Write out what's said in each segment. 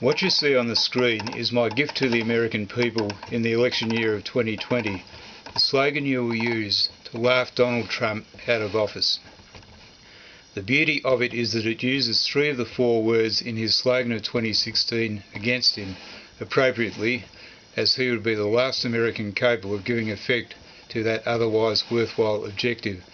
What you see on the screen is my gift to the American people in the election year of 2020, the slogan you will use to laugh Donald Trump out of office. The beauty of it is that it uses 3 of the 4 words in his slogan of 2016 against him, appropriately, as he would be the last American capable of giving effect to that otherwise worthwhile objective.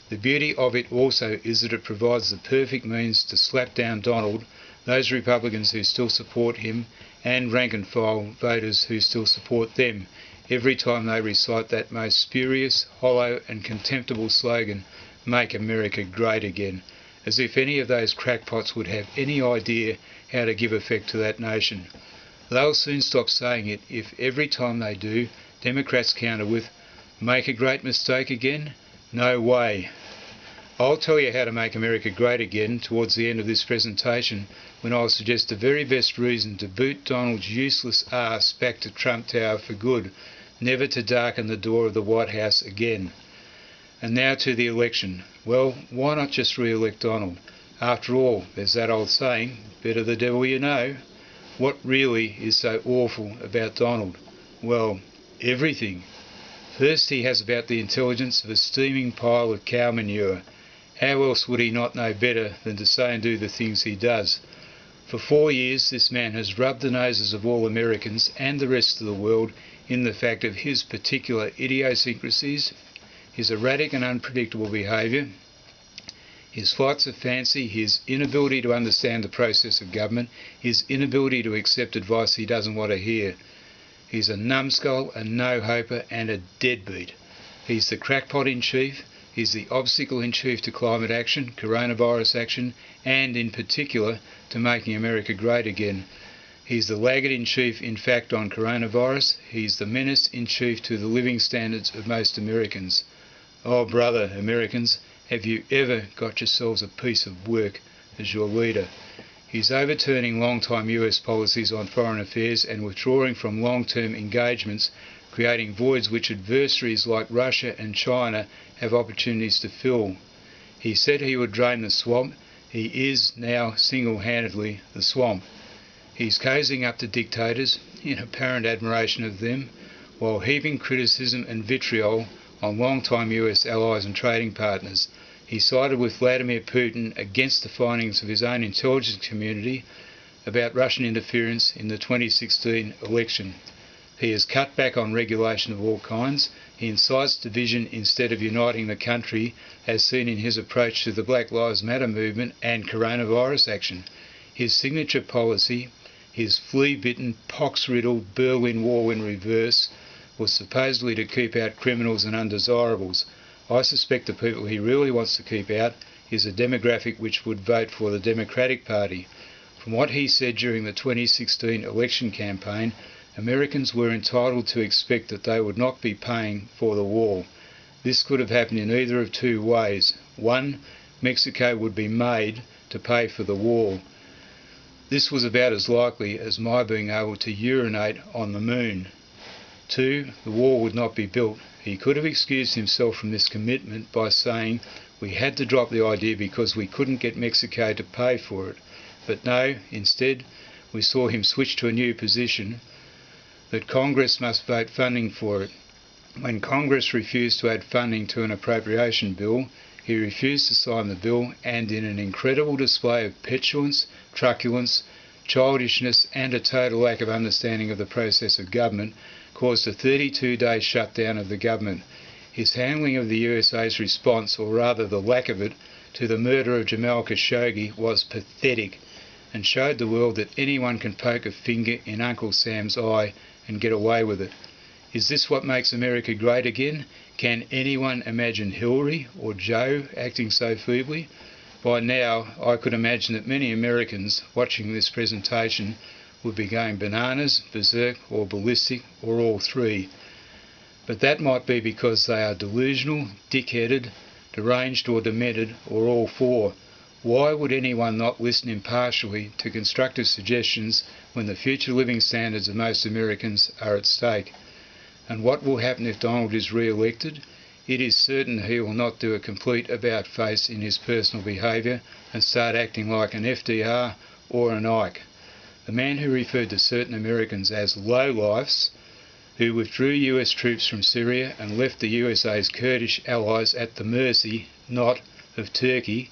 The beauty of it also is that it provides the perfect means to slap down Donald, those Republicans who still support him, and rank-and-file voters who still support them, every time they recite that most spurious, hollow and contemptible slogan, "Make America Great Again," as if any of those crackpots would have any idea how to give effect to that notion. They'll soon stop saying it if every time they do, Democrats counter with, "Make a great mistake again? No way." I'll tell you how to make America great again towards the end of this presentation, when I'll suggest the very best reason to boot Donald's useless arse back to Trump Tower for good, never to darken the door of the White House again. And now to the election. Well, why not just re-elect Donald? After all, there's that old saying, better the devil you know. What really is so awful about Donald? Well, everything. First, he has about the intelligence of a steaming pile of cow manure. How else would he not know better than to say and do the things he does? For 4 years, this man has rubbed the noses of all Americans and the rest of the world in the fact of his particular idiosyncrasies, his erratic and unpredictable behaviour, his flights of fancy, his inability to understand the process of government, his inability to accept advice he doesn't want to hear. He's a numbskull, a no-hoper and a deadbeat. He's the crackpot in chief, he's the obstacle in chief to climate action, coronavirus action, and in particular to making America great again. He's the laggard in chief, in fact, on coronavirus. He's the menace in chief to the living standards of most Americans. Oh brother, Americans, have you ever got yourselves a piece of work as your leader? He's overturning long-time US policies on foreign affairs and withdrawing from long-term engagements, creating voids which adversaries like Russia and China have opportunities to fill. He said he would drain the swamp. He is now single-handedly the swamp. He's cozying up to dictators in apparent admiration of them, while heaping criticism and vitriol on long-time US allies and trading partners. He sided with Vladimir Putin against the findings of his own intelligence community about Russian interference in the 2016 election. He has cut back on regulation of all kinds. He incites division instead of uniting the country, as seen in his approach to the Black Lives Matter movement and coronavirus action. His signature policy, his flea-bitten, pox-riddled Berlin Wall in reverse, was supposedly to keep out criminals and undesirables. I suspect the people he really wants to keep out is a demographic which would vote for the Democratic Party. From what he said during the 2016 election campaign, Americans were entitled to expect that they would not be paying for the wall. This could have happened in either of 2 ways. 1, Mexico would be made to pay for the wall. This was about as likely as my being able to urinate on the moon. 2, the wall would not be built. He could have excused himself from this commitment by saying we had to drop the idea because we couldn't get Mexico to pay for it. But no, instead we saw him switch to a new position, that Congress must vote funding for it. When Congress refused to add funding to an appropriation bill, he refused to sign the bill, and in an incredible display of petulance, truculence, childishness and a total lack of understanding of the process of government, caused a 32-day shutdown of the government. His handling of the USA's response, or rather the lack of it, to the murder of Jamal Khashoggi was pathetic, and showed the world that anyone can poke a finger in Uncle Sam's eye and get away with it. Is this what makes America great again? Can anyone imagine Hillary or Joe acting so feebly? By now, I could imagine that many Americans watching this presentation would be going bananas, berserk or ballistic, or all 3. But that might be because they are delusional, dick-headed, deranged or demented, or all 4. Why would anyone not listen impartially to constructive suggestions when the future living standards of most Americans are at stake? And what will happen if Donald is re-elected? It is certain he will not do a complete about-face in his personal behaviour and start acting like an FDR or an Ike. the man who referred to certain Americans as lowlifes, who withdrew US troops from Syria and left the USA's Kurdish allies at the mercy, not of Turkey,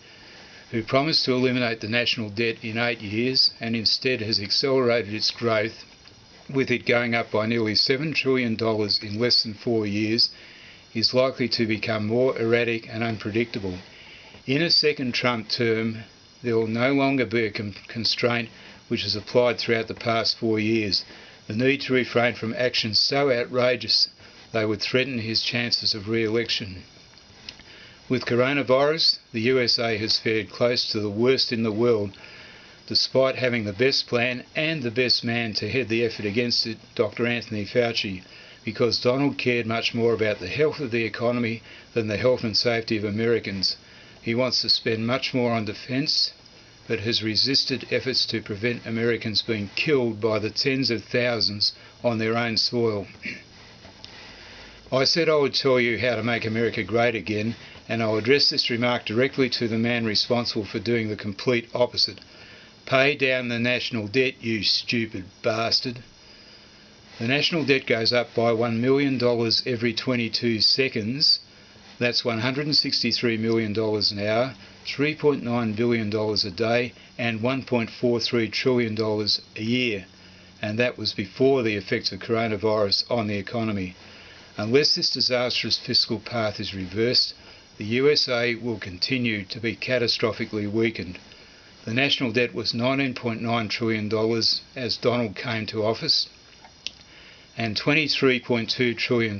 who promised to eliminate the national debt in 8 years and instead has accelerated its growth, with it going up by nearly $7 trillion in less than 4 years, is likely to become more erratic and unpredictable. In a second Trump term, there will no longer be a constraint which has applied throughout the past 4 years: the need to refrain from actions so outrageous they would threaten his chances of re-election. With coronavirus, the USA has fared close to the worst in the world, despite having the best plan and the best man to head the effort against it, Dr. Anthony Fauci, because Donald cared much more about the health of the economy than the health and safety of Americans. He wants to spend much more on defence, but has resisted efforts to prevent Americans being killed by the tens of thousands on their own soil. I said I would tell you how to make America great again, and I'll address this remark directly to the man responsible for doing the complete opposite. Pay down the national debt, you stupid bastard. The national debt goes up by $1 million every 22 seconds. That's $163 million an hour, $3.9 billion a day, and $1.43 trillion a year. And that was before the effects of coronavirus on the economy. Unless this disastrous fiscal path is reversed, the USA will continue to be catastrophically weakened. The national debt was $19.9 trillion as Donald came to office, and $23.2 trillion,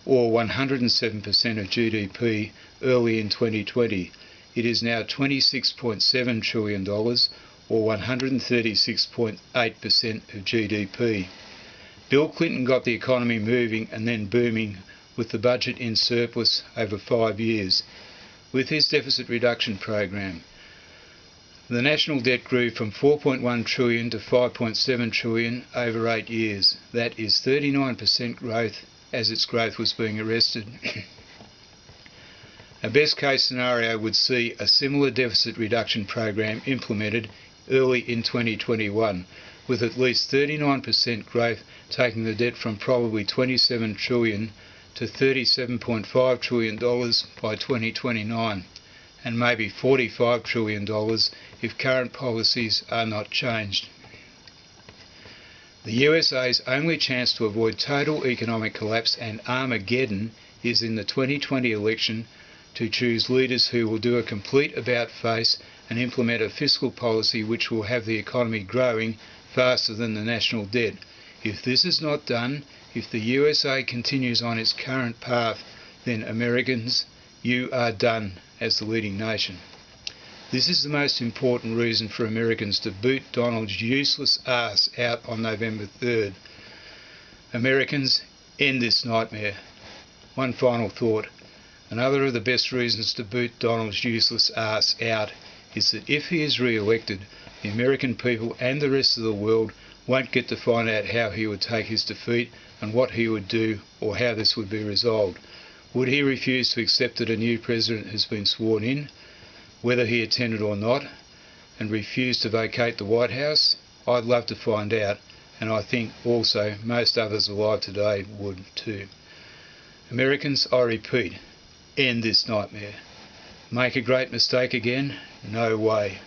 or 107% of GDP, early in 2020. It is now $26.7 trillion, or 136.8% of GDP. Bill Clinton got the economy moving and then booming with the budget in surplus over 5 years. With his deficit reduction program, the national debt grew from $4.1 trillion to $5.7 trillion over 8 years. That is 39% growth as its growth was being arrested. A best case scenario would see a similar deficit reduction program implemented early in 2021, with at least 39% growth taking the debt from probably $27 trillion to $37.5 trillion by 2029, and maybe $45 trillion if current policies are not changed. The USA's only chance to avoid total economic collapse and Armageddon is in the 2020 election to choose leaders who will do a complete about-face and implement a fiscal policy which will have the economy growing faster than the national debt. If this is not done, if the USA continues on its current path, then Americans, you are done as the leading nation. This is the most important reason for Americans to boot Donald's useless ass out on November 3rd. Americans, end this nightmare. One final thought. Another of the best reasons to boot Donald's useless ass out is that if he is re-elected, the American people and the rest of the world won't get to find out how he would take his defeat and what he would do or how this would be resolved. Would he refuse to accept that a new president has been sworn in, whether he attended or not, and refuse to vacate the White House? I'd love to find out, and I think also most others alive today would too. Americans, I repeat, end this nightmare. Make a great mistake again? No way.